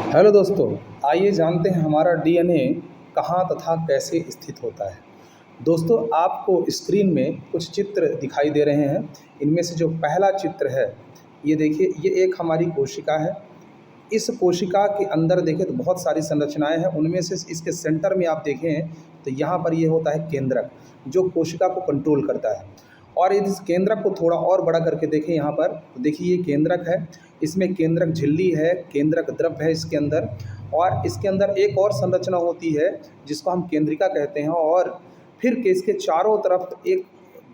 Hello दोस्तों, आइए जानते हैं हमारा डीएनए कहाँ तथा कैसे स्थित होता है। दोस्तों, आपको स्क्रीन में कुछ चित्र दिखाई दे रहे हैं। इनमें से जो पहला चित्र है, ये देखिए, ये एक हमारी कोशिका है। इस कोशिका के अंदर देखें तो बहुत सारी संरचनाएं हैं। उनमें से इसके सेंटर में आप देखें तो यहाँ पर ये होता है केंद्रक, जो कोशिका को कंट्रोल करता है। और यदि इस केंद्रक को थोड़ा और बड़ा करके देखें यहाँ पर, तो देखिए ये केंद्रक है। इसमें केंद्रक झिल्ली है, केंद्रक द्रव्य है इसके अंदर। और इसके अंदर एक और संरचना होती है जिसको हम केंद्रिका कहते हैं। और फिर के इसके चारों तरफ एक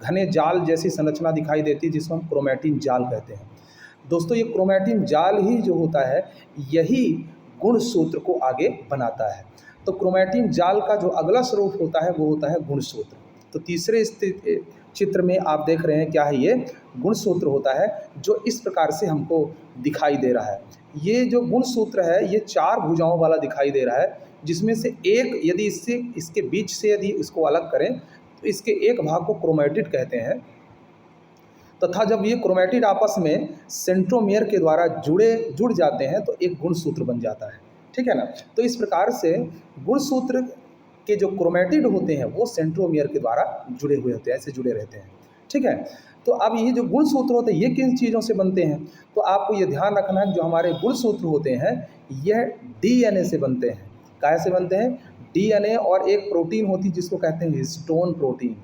घने जाल जैसी संरचना दिखाई देती है जिसको हम क्रोमैटिन जाल कहते हैं। दोस्तों, ये क्रोमैटिन जाल ही जो होता है, यही गुणसूत्र को आगे बनाता है। तो क्रोमैटिन जाल का जो अगला स्वरूप होता है वो होता है गुणसूत्र। तो तीसरे चित्र में आप देख रहे हैं क्या है, ये गुणसूत्र होता है जो इस प्रकार से हमको दिखाई दे रहा है। ये जो गुणसूत्र है ये 4 भुजाओं वाला दिखाई दे रहा है, जिसमें से एक यदि इसके बीच से यदि इसको अलग करें तो इसके एक भाग को क्रोमैटिड कहते हैं। तथा जब ये क्रोमैटिड आपस में सेंट्रोमियर के द्वारा जुड़ जाते हैं तो एक गुणसूत्र बन जाता है। ठीक है ना। तो इस प्रकार से गुणसूत्र के जो क्रोमैटिड होते हैं वो सेंट्रोमियर के द्वारा जुड़े हुए होते हैं, ऐसे जुड़े रहते हैं। ठीक है। तो अब ये जो गुणसूत्र होते हैं ये किन चीज़ों से बनते हैं, तो आपको ये ध्यान रखना है कि जो हमारे गुणसूत्र होते हैं यह डीएनए से बनते हैं। कैसे बनते हैं? डीएनए और एक प्रोटीन होती है जिसको कहते हैं हिस्टोन प्रोटीन।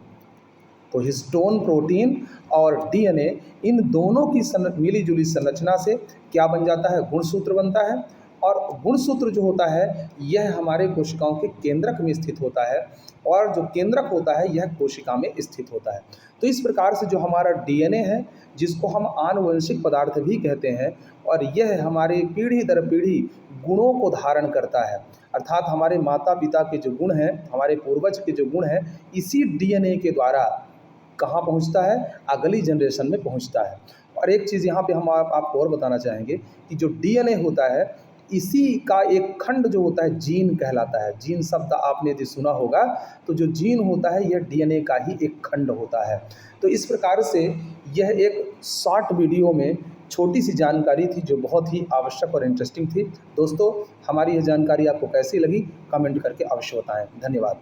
तो हिस्टोन प्रोटीन और डीएनए, इन दोनों की मिली जुली संरचना से क्या बन जाता है? गुणसूत्र बनता है। और गुणसूत्र जो होता है यह हमारे कोशिकाओं के केंद्रक में स्थित होता है, और जो केंद्रक होता है यह कोशिका में स्थित होता है। तो इस प्रकार से जो हमारा डीएनए है, जिसको हम आनुवंशिक पदार्थ भी कहते हैं, और यह हमारे पीढ़ी दर पीढ़ी गुणों को धारण करता है। अर्थात हमारे माता पिता के जो गुण हैं, हमारे पूर्वज के जो गुण हैं, इसी डीएनए के द्वारा कहाँ पहुँचता है? अगली जनरेशन में पहुँचता है। और एक चीज़ यहाँ पे हम आपको और बताना चाहेंगे कि जो डीएनए होता है, इसी का एक खंड जो होता है जीन कहलाता है। जीन शब्द आपने यदि सुना होगा, तो जो जीन होता है यह डीएनए का ही एक खंड होता है। तो इस प्रकार से यह एक शॉर्ट वीडियो में छोटी सी जानकारी थी जो बहुत ही आवश्यक और इंटरेस्टिंग थी। दोस्तों, हमारी यह जानकारी आपको कैसी लगी कमेंट करके अवश्य बताएं। धन्यवाद।